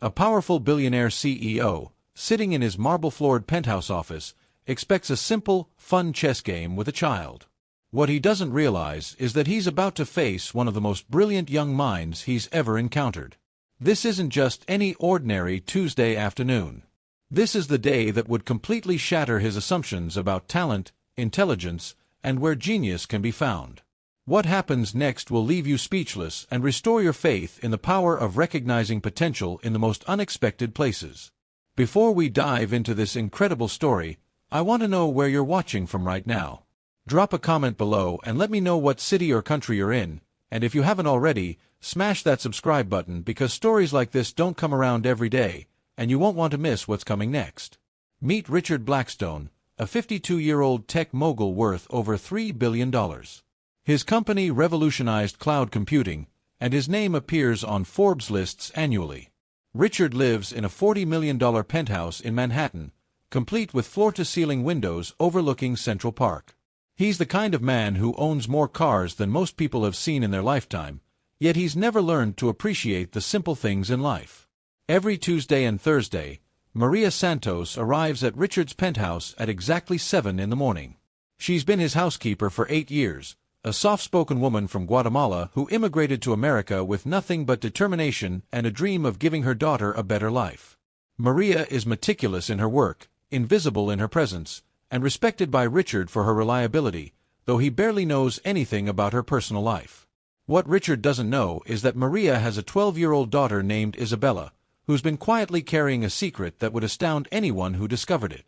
A powerful billionaire CEO, sitting in his marble-floored penthouse office, expects a simple, fun chess game with a child. What he doesn't realize is that he's about to face one of the most brilliant young minds he's ever encountered. This isn't just any ordinary Tuesday afternoon. This is the day that would completely shatter his assumptions about talent, intelligence, and where genius can be found. What happens next will leave you speechless and restore your faith in the power of recognizing potential in the most unexpected places. Before we dive into this incredible story, I want to know where you're watching from right now. Drop a comment below and let me know what city or country you're in, and if you haven't already, smash that subscribe button because stories like this don't come around every day, and you won't want to miss what's coming next. Meet Richard Blackstone, a 52-year-old tech mogul worth over $3 billion. His company revolutionized cloud computing, and his name appears on Forbes lists annually. Richard lives in a $40 million penthouse in Manhattan, complete with floor-to-ceiling windows overlooking Central Park. He's the kind of man who owns more cars than most people have seen in their lifetime, yet he's never learned to appreciate the simple things in life. Every Tuesday and Thursday, Maria Santos arrives at Richard's penthouse at exactly 7 in the morning. She's been his housekeeper for 8 years, a soft-spoken woman from Guatemala who immigrated to America with nothing but determination and a dream of giving her daughter a better life. Maria is meticulous in her work, invisible in her presence, and respected by Richard for her reliability, though he barely knows anything about her personal life. What Richard doesn't know is that Maria has a 12-year-old daughter named Isabella, who's been quietly carrying a secret that would astound anyone who discovered it.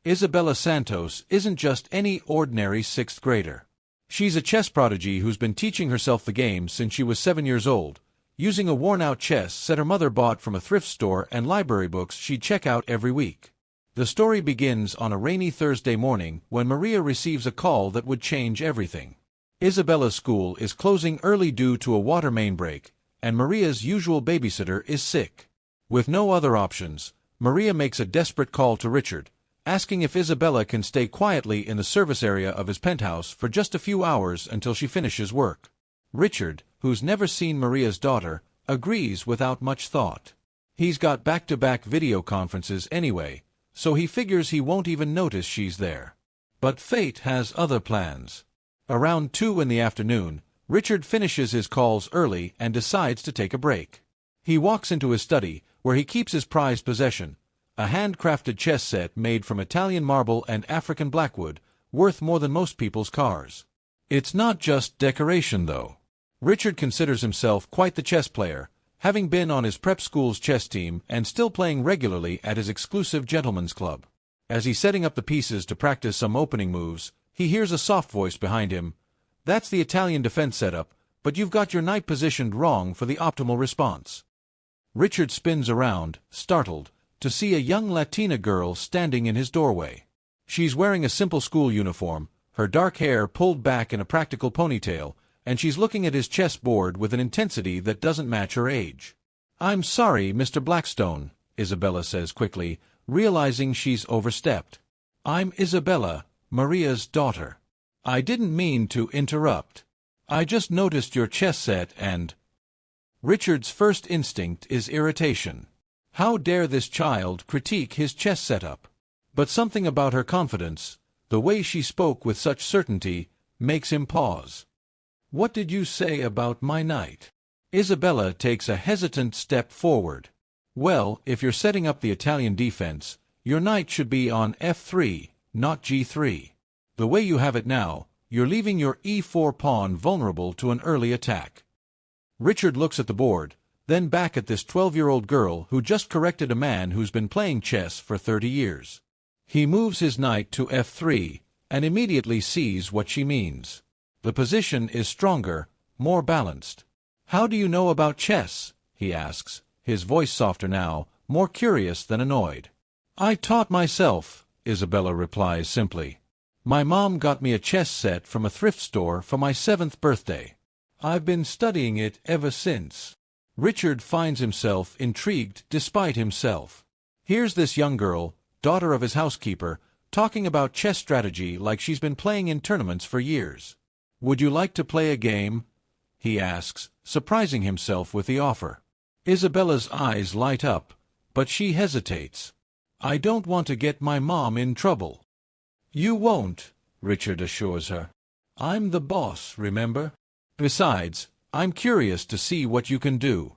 Isabella Santos isn't just any ordinary 6th grader. She's a chess prodigy who's been teaching herself the game since she was 7 years old, using a worn-out chess set her mother bought from a thrift store and library books she'd check out every week. The story begins on a rainy Thursday morning when Maria receives a call that would change everything. Isabella's school is closing early due to a water main break, and Maria's usual babysitter is sick. With no other options, Maria makes a desperate call to Richard, asking if Isabella can stay quietly in the service area of his penthouse for just a few hours until she finishes work. Richard, who's never seen Maria's daughter, agrees without much thought. He's got back-to-back video conferences anyway, so he figures he won't even notice she's there. But fate has other plans. Around 2 in the afternoon, Richard finishes his calls early and decides to take a break. He walks into his study, where he keeps his prized possession, a handcrafted chess set made from Italian marble and African blackwood, worth more than most people's cars. It's not just decoration, though. Richard considers himself quite the chess player, having been on his prep school's chess team and still playing regularly at his exclusive gentleman's club. As he's setting up the pieces to practice some opening moves, he hears a soft voice behind him. "That's the Italian defense setup, but you've got your knight positioned wrong for the optimal response." Richard spins around, startled, to see a young Latina girl standing in his doorway. She's wearing a simple school uniform, her dark hair pulled back in a practical ponytail, and she's looking at his chessboard with an intensity that doesn't match her age. "I'm sorry, Mr. Blackstone," Isabella says quickly, realizing she's overstepped. "I'm Isabella, Maria's daughter. I didn't mean to interrupt. I just noticed your chess set and—" Richard's first instinct is irritation. How dare this child critique his chess setup? But something about her confidence, the way she spoke with such certainty, makes him pause. "What did you say about my knight?" Isabella takes a hesitant step forward. "Well, if you're setting up the Italian defense, your knight should be on f3, not g3. The way you have it now, you're leaving your e4 pawn vulnerable to an early attack." Richard looks at the board, then back at this 12-year-old girl who just corrected a man who's been playing chess for 30 years. He moves his knight to f3, and immediately sees what she means. The position is stronger, more balanced. "How do you know about chess?" he asks, his voice softer now, more curious than annoyed. "I taught myself," Isabella replies simply. "My mom got me a chess set from a thrift store for my 7th birthday. I've been studying it ever since." Richard finds himself intrigued despite himself. Here's this young girl, daughter of his housekeeper, talking about chess strategy like she's been playing in tournaments for years. "Would you like to play a game?" he asks, surprising himself with the offer. Isabella's eyes light up, but she hesitates. "I don't want to get my mom in trouble." "You won't," Richard assures her. "I'm the boss, remember? Besides, I'm curious to see what you can do."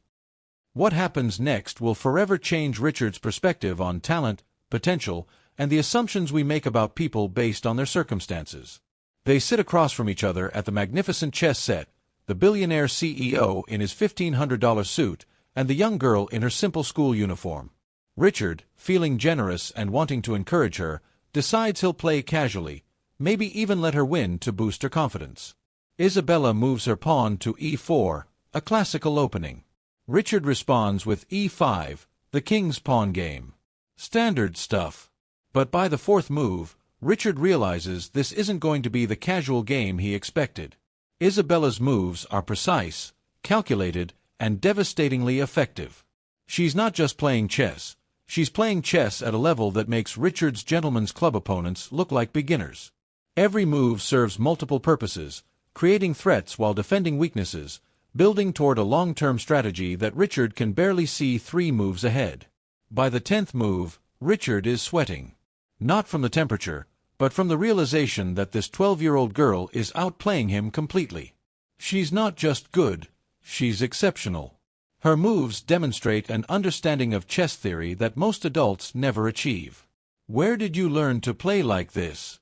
What happens next will forever change Richard's perspective on talent, potential, and the assumptions we make about people based on their circumstances. They sit across from each other at the magnificent chess set, the billionaire CEO in his $1,500 suit, and the young girl in her simple school uniform. Richard, feeling generous and wanting to encourage her, decides he'll play casually, maybe even let her win to boost her confidence. Isabella moves her pawn to e4, a classical opening. Richard responds with e5, the king's pawn game. Standard stuff. But by the fourth move, Richard realizes this isn't going to be the casual game he expected. Isabella's moves are precise, calculated, and devastatingly effective. She's not just playing chess. She's playing chess at a level that makes Richard's gentlemen's club opponents look like beginners. Every move serves multiple purposes, creating threats while defending weaknesses, building toward a long-term strategy that Richard can barely see 3 moves ahead. By the 10th move, Richard is sweating. Not from the temperature, but from the realization that this 12-year-old girl is outplaying him completely. She's not just good, she's exceptional. Her moves demonstrate an understanding of chess theory that most adults never achieve. "Where did you learn to play like this?"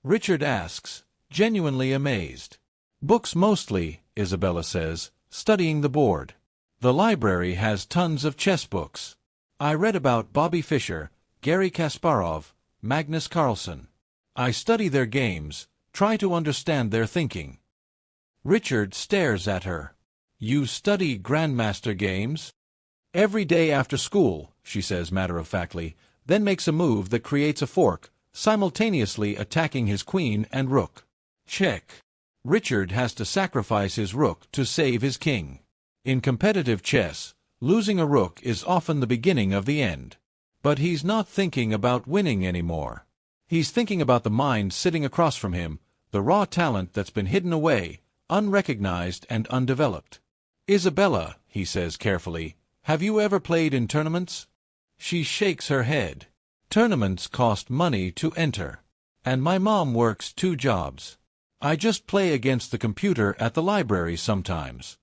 Richard asks, genuinely amazed. "Books mostly," Isabella says, studying the board. "The library has tons of chess books. I read about Bobby Fischer, Garry Kasparov, Magnus Carlsen. I study their games, try to understand their thinking." Richard stares at her. "You study Grandmaster games?" "Every day after school," she says matter-of-factly, then makes a move that creates a fork, simultaneously attacking his queen and rook. Check. Richard has to sacrifice his rook to save his king. In competitive chess, losing a rook is often the beginning of the end. But he's not thinking about winning anymore. He's thinking about the mind sitting across from him, the raw talent that's been hidden away, unrecognized and undeveloped. "Isabella," he says carefully, "have you ever played in tournaments?" She shakes her head. "Tournaments cost money to enter. And my mom works 2 jobs. I just play against the computer at the library sometimes."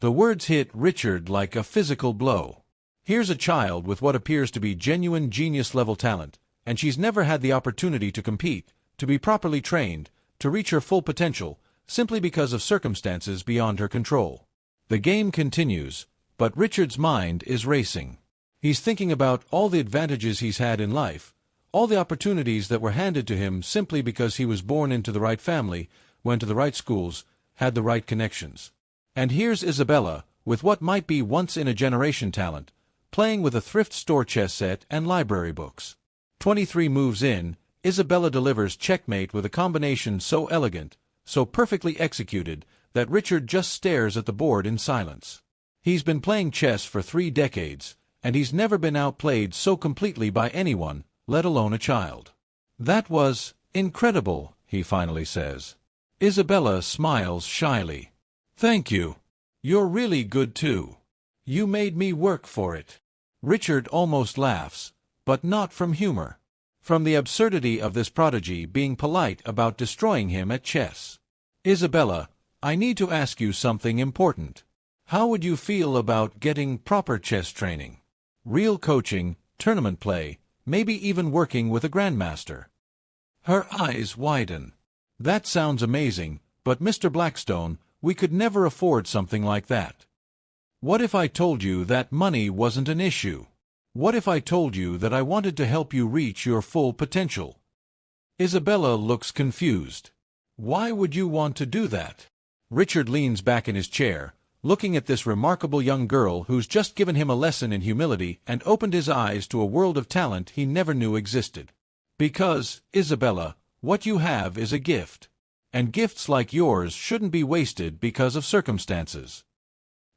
The words hit Richard like a physical blow. Here's a child with what appears to be genuine genius-level talent, and she's never had the opportunity to compete, to be properly trained, to reach her full potential, simply because of circumstances beyond her control. The game continues, but Richard's mind is racing. He's thinking about all the advantages he's had in life, all the opportunities that were handed to him simply because he was born into the right family, went to the right schools, had the right connections. And here's Isabella, with what might be once-in-a-generation talent, playing with a thrift store chess set and library books. 23 moves in, Isabella delivers checkmate with a combination so elegant, so perfectly executed, that Richard just stares at the board in silence. He's been playing chess for 3 decades, and he's never been outplayed so completely by anyone, let alone a child. "That was incredible," he finally says. Isabella smiles shyly. "Thank you. You're really good too. You made me work for it." Richard almost laughs, but not from humor. From the absurdity of this prodigy being polite about destroying him at chess. "Isabella, I need to ask you something important. How would you feel about getting proper chess training? Real coaching, tournament play, maybe even working with a grandmaster?" Her eyes widen. "That sounds amazing, but Mr. Blackstone, we could never afford something like that. What if I told you that money wasn't an issue? What if I told you that I wanted to help you reach your full potential?" Isabella looks confused. "Why would you want to do that?" Richard leans back in his chair, looking at this remarkable young girl who's just given him a lesson in humility and opened his eyes to a world of talent he never knew existed. "Because, Isabella, what you have is a gift. And gifts like yours shouldn't be wasted because of circumstances."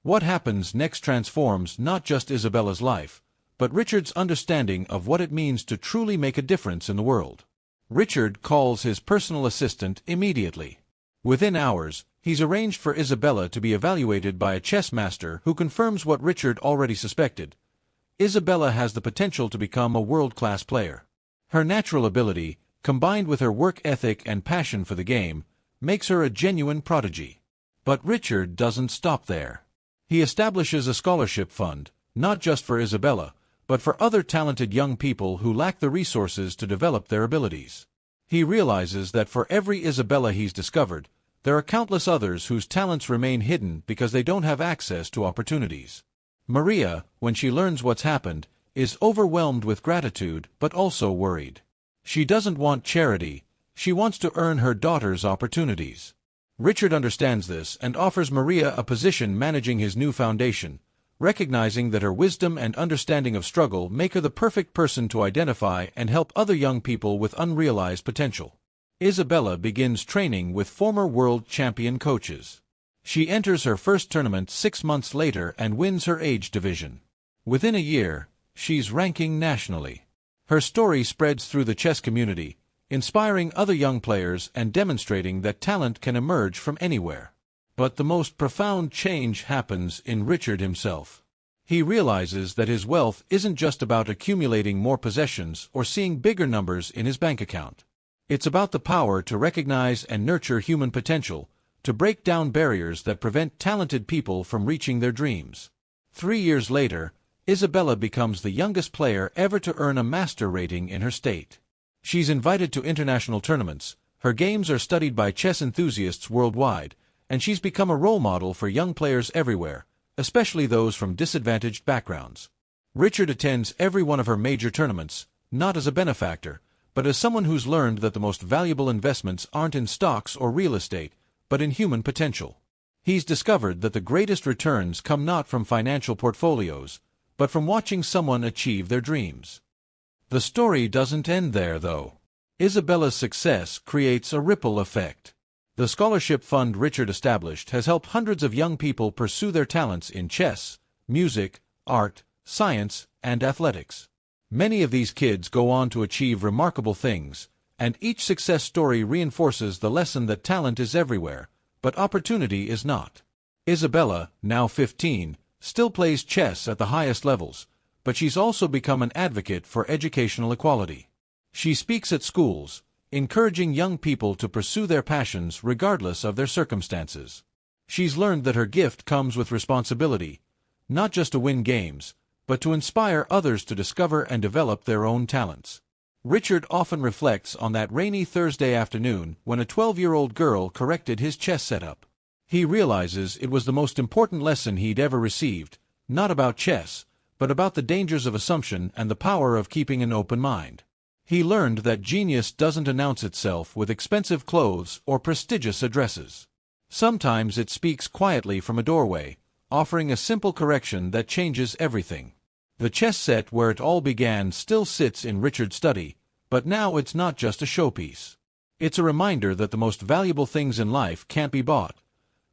What happens next transforms not just Isabella's life, but Richard's understanding of what it means to truly make a difference in the world. Richard calls his personal assistant immediately. Within hours, he's arranged for Isabella to be evaluated by a chess master who confirms what Richard already suspected. Isabella has the potential to become a world-class player. Her natural ability, combined with her work ethic and passion for the game, makes her a genuine prodigy. But Richard doesn't stop there. He establishes a scholarship fund, not just for Isabella, but for other talented young people who lack the resources to develop their abilities. He realizes that for every Isabella he's discovered, there are countless others whose talents remain hidden because they don't have access to opportunities. Maria, when she learns what's happened, is overwhelmed with gratitude but also worried. She doesn't want charity, she wants to earn her daughter's opportunities. Richard understands this and offers Maria a position managing his new foundation, recognizing that her wisdom and understanding of struggle make her the perfect person to identify and help other young people with unrealized potential. Isabella begins training with former world champion coaches. She enters her first tournament 6 months later and wins her age division. Within a year, she's ranking nationally. Her story spreads through the chess community, inspiring other young players and demonstrating that talent can emerge from anywhere. But the most profound change happens in Richard himself. He realizes that his wealth isn't just about accumulating more possessions or seeing bigger numbers in his bank account. It's about the power to recognize and nurture human potential, to break down barriers that prevent talented people from reaching their dreams. 3 years later, Isabella becomes the youngest player ever to earn a master rating in her state. She's invited to international tournaments, her games are studied by chess enthusiasts worldwide, and she's become a role model for young players everywhere, especially those from disadvantaged backgrounds. Richard attends every one of her major tournaments, not as a benefactor, but as someone who's learned that the most valuable investments aren't in stocks or real estate, but in human potential. He's discovered that the greatest returns come not from financial portfolios, but from watching someone achieve their dreams. The story doesn't end there, though. Isabella's success creates a ripple effect. The scholarship fund Richard established has helped hundreds of young people pursue their talents in chess, music, art, science, and athletics. Many of these kids go on to achieve remarkable things, and each success story reinforces the lesson that talent is everywhere, but opportunity is not. Isabella, now 15, still plays chess at the highest levels, but she's also become an advocate for educational equality. She speaks at schools, encouraging young people to pursue their passions regardless of their circumstances. She's learned that her gift comes with responsibility, not just to win games, but to inspire others to discover and develop their own talents. Richard often reflects on that rainy Thursday afternoon when a 12-year-old girl corrected his chess setup. He realizes it was the most important lesson he'd ever received, not about chess, but about the dangers of assumption and the power of keeping an open mind. He learned that genius doesn't announce itself with expensive clothes or prestigious addresses. Sometimes it speaks quietly from a doorway, offering a simple correction that changes everything. The chess set where it all began still sits in Richard's study, but now it's not just a showpiece. It's a reminder that the most valuable things in life can't be bought.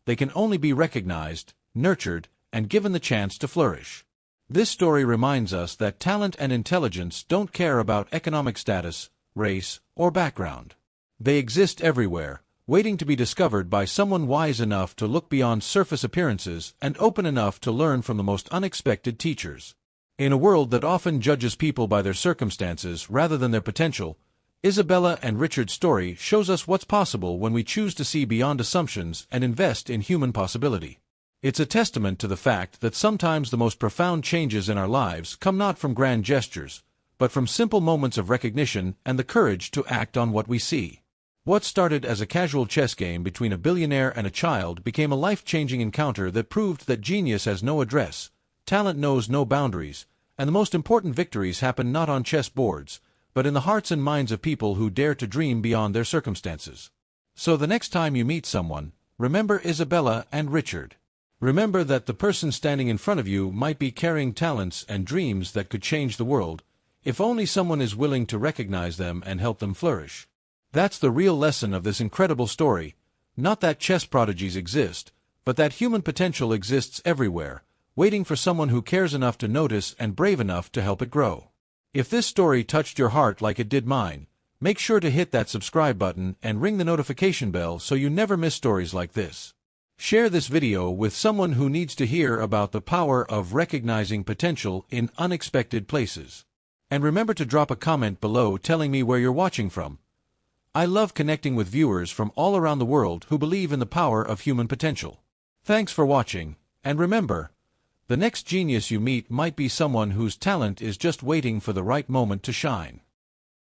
They can only be recognized, nurtured, and given the chance to flourish. This story reminds us that talent and intelligence don't care about economic status, race, or background. They exist everywhere, waiting to be discovered by someone wise enough to look beyond surface appearances and open enough to learn from the most unexpected teachers. In a world that often judges people by their circumstances rather than their potential, Isabella and Richard's story shows us what's possible when we choose to see beyond assumptions and invest in human possibility. It's a testament to the fact that sometimes the most profound changes in our lives come not from grand gestures, but from simple moments of recognition and the courage to act on what we see. What started as a casual chess game between a billionaire and a child became a life-changing encounter that proved that genius has no address, talent knows no boundaries, and the most important victories happen not on chess boards, but in the hearts and minds of people who dare to dream beyond their circumstances. So the next time you meet someone, remember Isabella and Richard. Remember that the person standing in front of you might be carrying talents and dreams that could change the world, if only someone is willing to recognize them and help them flourish. That's the real lesson of this incredible story, not that chess prodigies exist, but that human potential exists everywhere, waiting for someone who cares enough to notice and brave enough to help it grow. If this story touched your heart like it did mine, Make sure to hit that subscribe button and ring the notification bell so you never miss stories like this. Share this video with someone who needs to hear about the power of recognizing potential in unexpected places. And remember to drop a comment below telling me where you're watching from. I love connecting with viewers from all around the world who believe in the power of human potential. Thanks for watching, and remember, the next genius you meet might be someone whose talent is just waiting for the right moment to shine.